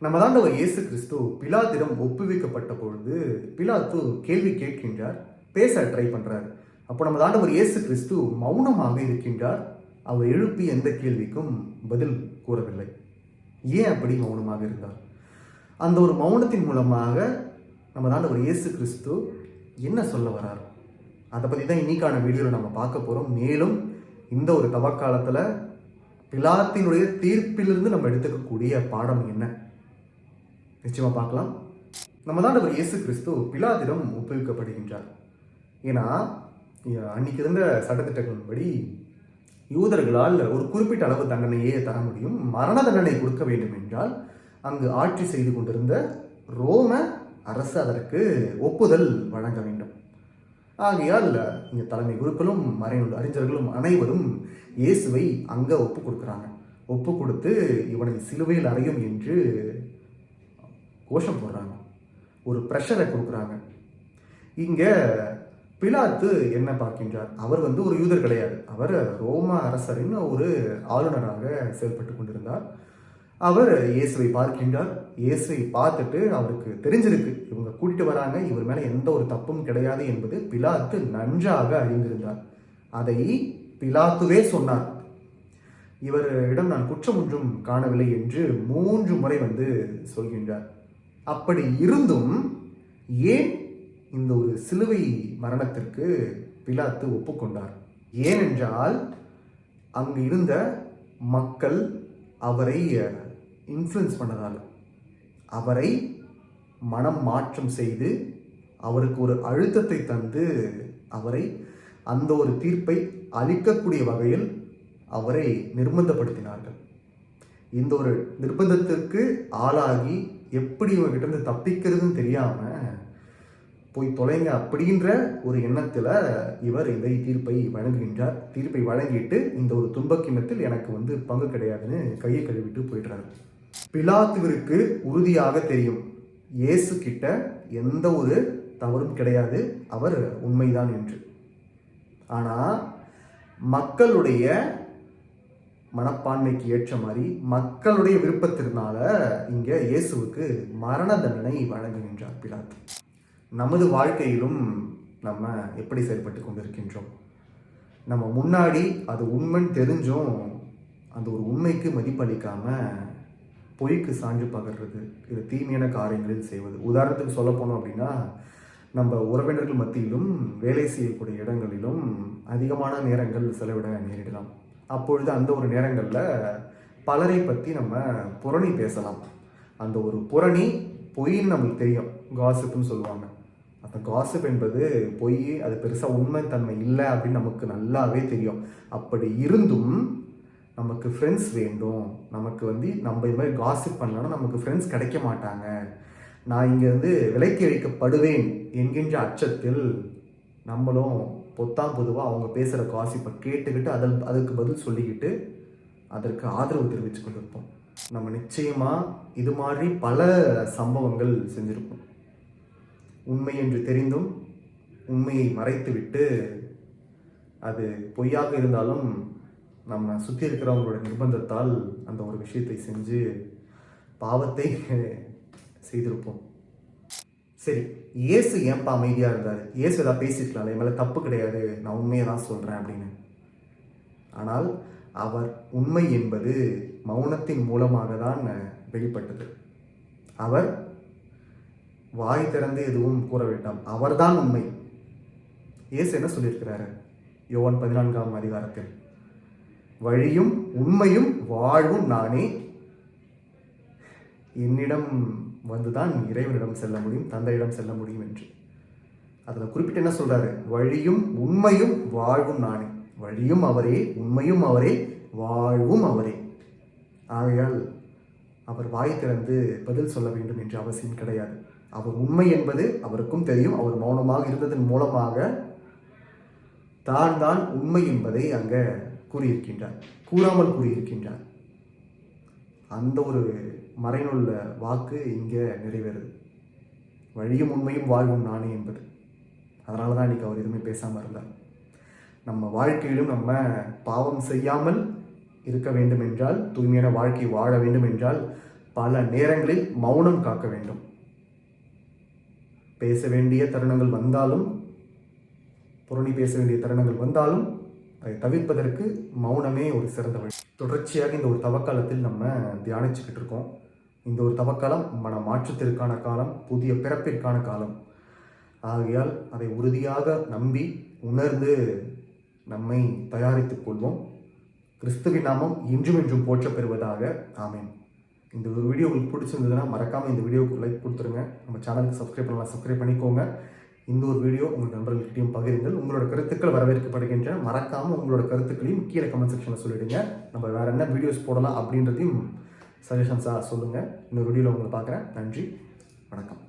நம்ம ஆண்டவர் இயேசு கிறிஸ்து பிலாத்திடம் ஒப்புவிக்கப்பட்ட பொழுது பிலாத்து கேள்வி கேட்கின்றார், பேச ட்ரை பண்றார். அப்போ நம்ம ஆண்டவர் இயேசு கிறிஸ்து மௌனமாக இருக்கின்றார். அவர் எழுப்பி எந்த கேள்விக்கும் பதில் கூறவில்லை. ஏன் அப்படி மௌனமாக இருந்தார்? அந்த ஒரு மௌனத்தின் மூலமாக நம்ம ஆண்டவர் இயேசு கிறிஸ்து என்ன சொல்ல வரார்? அதை பற்றி தான் இன்னைக்கான வீடியோவில் நம்ம பார்க்க போகிறோம். மேலும் இந்த ஒரு தவக்காலத்தில் பிலாத்தினுடைய தீர்ப்பிலிருந்து நம்ம எடுத்துக்கக்கூடிய பாடம் என்ன நிச்சயமா பார்க்கலாம். நம்ம ஆண்டவர் இயேசு கிறிஸ்து பிலாத்திடம் ஒப்புவிக்கப்படுகின்றார். ஏன்னா அன்னைக்கு இருந்த சட்டத்திட்டங்களின்படி யூதர்களால் ஒரு குறிப்பிட்ட அளவு தண்டனையே தர முடியும். மரண தண்டனை கொடுக்க வேண்டும் என்றால் அங்கு ஆட்சி செய்து கொண்டிருந்த ரோம அரசு அதற்கு ஒப்புதல் வழங்க வேண்டும். ஆகையால் இங்கே தலைமை குருக்களும் மறைநூல் அறிஞர்களும் அனைவரும் இயேசுவை அங்கே ஒப்பு கொடுக்குறாங்க. ஒப்பு கொடுத்து இவனை சிலுவையில் அறையும் என்று கோஷம் போடுறாங்க, ஒரு ப்ரெஷரை கொடுக்குறாங்க. இங்கே பிலாத்து என்ன பார்க்கின்றார்? அவர் ஒரு யூதர் கிடையாது. அவர் ரோம அரசரின் ஒரு ஆளுநராக செயல்பட்டு கொண்டிருந்தார். அவர் இயேசுவை பார்க்கின்றார். இயேசுவை பார்த்துட்டு அவருக்கு தெரிஞ்சிருக்கு, இவங்க கூட்டிட்டு வராங்க, இவர் மேலே எந்த ஒரு தப்பும் கிடையாது என்பது பிலாத்து நன்றாக அறிந்திருந்தார். அதை பிலாத்துவே சொன்னார். இவரிடம் நான் குற்றம் ஒன்றும் காணவில்லை என்று 3 முறை சொல்கின்றார். அப்படி இருந்தும் ஏன் இந்த ஒரு சிலுவை மரணத்திற்கு பிலாத்து ஒப்புக்கொண்டார்? ஏனென்றால் அங்கு இருந்த மக்கள் அவரை இன்ஃப்ளூயன்ஸ் பண்ணதால், அவரை மனம் மாற்றம் செய்து அவருக்கு ஒரு அழுத்தத்தை தந்து அவரை அந்த ஒரு தீர்ப்பை அளிக்கக்கூடிய வகையில் அவரை நிர்பந்தப்படுத்தினார்கள். இந்த ஒரு நிர்பந்தத்திற்கு ஆளாகி எப்படி இவர்கிட்ட இருந்து தப்பிக்கிறதுன்னு தெரியாம போய் தொலைங்க அப்படின்ற ஒரு எண்ணத்தில் இவர் இந்த தீர்ப்பை வழங்குகின்றார். தீர்ப்பை வழங்கிட்டு இந்த ஒரு துன்பக்கிண்ணத்தில் எனக்கு பங்கு கிடையாதுன்னு கையை கழுவிட்டு போயிடுறாரு. பிலாத்துவிற்கு உறுதியாக தெரியும், இயேசு கிட்ட எந்த ஒரு தவறும் கிடையாது, அவர் உண்மைதான் என்று. ஆனால் மக்களுடைய மனப்பான்மைக்கு ஏற்ற மாதிரி மக்களுடைய விருப்பத்தினால இங்கே இயேசுவுக்கு மரண தண்டனை வழங்குகின்றார் பிலாத்து. நமது வாழ்க்கையிலும் நம்ம எப்படி செயல்பட்டு கொண்டிருக்கின்றோம்? நம்ம முன்னாடி அது உண்மைன்னு தெரிஞ்சும் அந்த ஒரு உண்மைக்கு மதிப்பளிக்காம பொய்க்கு சான்று பகர்றது, இது தீமையான காரியங்களில் செய்வது. உதாரணத்துக்கு சொல்ல போனோம் அப்படின்னா, நம்ம உறவினர்கள் மத்தியிலும் வேலை செய்யக்கூடிய இடங்களிலும் அதிகமான நேரங்கள் செலவிட நேரிடலாம். அப்பொழுது அந்த ஒரு நேரங்களில் பலரை பற்றி நம்ம புரணி பேசலாம். அந்த ஒரு புரணி பொய்ன்னு நம்மளுக்கு தெரியும், காசிப்னு சொல்லுவாங்க. அந்த காசிப் என்பது பொய், அது பெருசாக உண்மைத்தன்மை இல்லை அப்படின்னு நமக்கு நல்லாவே தெரியும். அப்படி இருந்தும் நமக்கு ஃப்ரெண்ட்ஸ் வேண்டும், நமக்கு நம்ம இது மாதிரி காசிப் பண்ணலன்னா நமக்கு ஃப்ரெண்ட்ஸ் கிடைக்க மாட்டாங்க, நான் இங்கேருந்து விலக்கி வைக்கப்படுவேன் என்கின்ற அச்சத்தில் நம்மளும் பொத்தாம் பொதுவாக அவங்க பேசுகிற காசிப்பை கேட்டுக்கிட்டு அதுக்கு பதில் சொல்லிக்கிட்டு அதற்கு ஆதரவு தெரிவித்து கொண்டிருப்போம். நம்ம நிச்சயமாக இது மாதிரி பல சம்பவங்கள் செஞ்சுருப்போம். உண்மை என்று தெரிந்தும் உண்மையை மறைத்துவிட்டு, அது பொய்யாக இருந்தாலும் நம்ம சுற்றி இருக்கிறவங்களோட நிர்பந்தத்தால் அந்த ஒரு விஷயத்தை செஞ்சு பாவத்தை செய்திருப்போம். சரி, இயேசு ஏன்பா அமைதியாக இருந்தார்? இயேசு ஏதாவது பேசியிருக்கலாம், என் மேலே தப்பு கிடையாது, நான் உண்மையை தான் சொல்கிறேன் அப்படின்னு. ஆனால் அவர் உண்மை என்பது மௌனத்தின் மூலமாக தான் வெளிப்பட்டது. அவர் வாய் திறந்து எதுவும் கூற வேண்டாம், அவர்தான் உண்மை. இயேசு என்ன சொல்லியிருக்கிறாரு யோவான் 14ஆம் அதிகாரத்தில்? வழியும் உண்மையும் வாழ்வும் நானே, என்னிடம் வந்துதான் இறைவனிடம் செல்ல முடியும், தந்தையிடம் செல்ல முடியும் என்று. அதில் குறிப்பிட்டு என்ன சொல்றாரு? வழியும் உண்மையும் வாழ்வும் நானே. வழியும் அவரே, உண்மையும் அவரே, வாழ்வும் அவரே. ஆகையால் அவர் வாய் திறந்து பதில் சொல்ல வேண்டும் என்ற அவசியம் கிடையாது. அவர் உண்மை என்பது அவருக்கும் தெரியும். அவர் மௌனமாக இருந்ததன் மூலமாக தான் உண்மை என்பதை அங்கே கூறியிருக்கின்றார், கூறாமல் கூறியிருக்கின்றார். அந்த ஒரு மறைநூல் வாக்கு இங்கே நிறைவேறுது. வழியும் உண்மையும் வாழ்வும் நானே என்பது. அதனால தான் இன்றைக்கி அவர் எதுவுமே பேசாமல் இருந்தார். நம்ம வாழ்க்கையிலும் நம்ம பாவம் செய்யாமல் இருக்க வேண்டும் என்றால், தூய்மையான வாழ்க்கை வாழ வேண்டும் என்றால், பல நேரங்களில் மௌனம் காக்க வேண்டும். பேச வேண்டிய தருணங்கள் வந்தாலும், புரணி பேச வேண்டிய தருணங்கள் வந்தாலும் அதை தவிர்ப்பதற்கு மௌனமே ஒரு சிறந்த வழி. தொடர்ச்சியாக இந்த ஒரு தவக்காலத்தில் நம்ம தியானிச்சுக்கிட்டு இருக்கோம். இந்த ஒரு தவக்காலம் மன மாற்றத்திற்கான காலம், புதிய பிறப்பிற்கான காலம். ஆகையால் அதை உறுதியாக நம்பி உணர்ந்து நம்மை தயாரித்துக் கொள்வோம். கிறிஸ்துவின் நாமம் இன்றும் என்றும் போற்றப் பெறுவதாக. ஆமென். இந்த ஒரு வீடியோ உங்களுக்கு பிடிச்சிருந்ததுன்னா மறக்காமல் இந்த வீடியோவுக்கு லைக் கொடுத்துருங்க. நம்ம சேனலுக்கு சப்ஸ்கிரைப் பண்ணலாம், சப்ஸ்கிரைப் பண்ணிக்கோங்க. இந்த ஒரு வீடியோ உங்கள் நண்பர்கள்கிட்டையும் பகிருங்கள். உங்களோட கருத்துக்கள் வரவேற்கப்படுகின்றன. மறக்காமல் உங்களோட கருத்துக்களையும் கீழே கமெண்ட் செக்ஷனில் சொல்லிவிடுங்க. நம்ம வேறு என்ன வீடியோஸ் போடலாம் அப்படின்றதையும் சஜஷன்ஸாக சொல்லுங்கள். இந்த வீடியோவில் உங்களை பார்க்குறேன். நன்றி, வணக்கம்.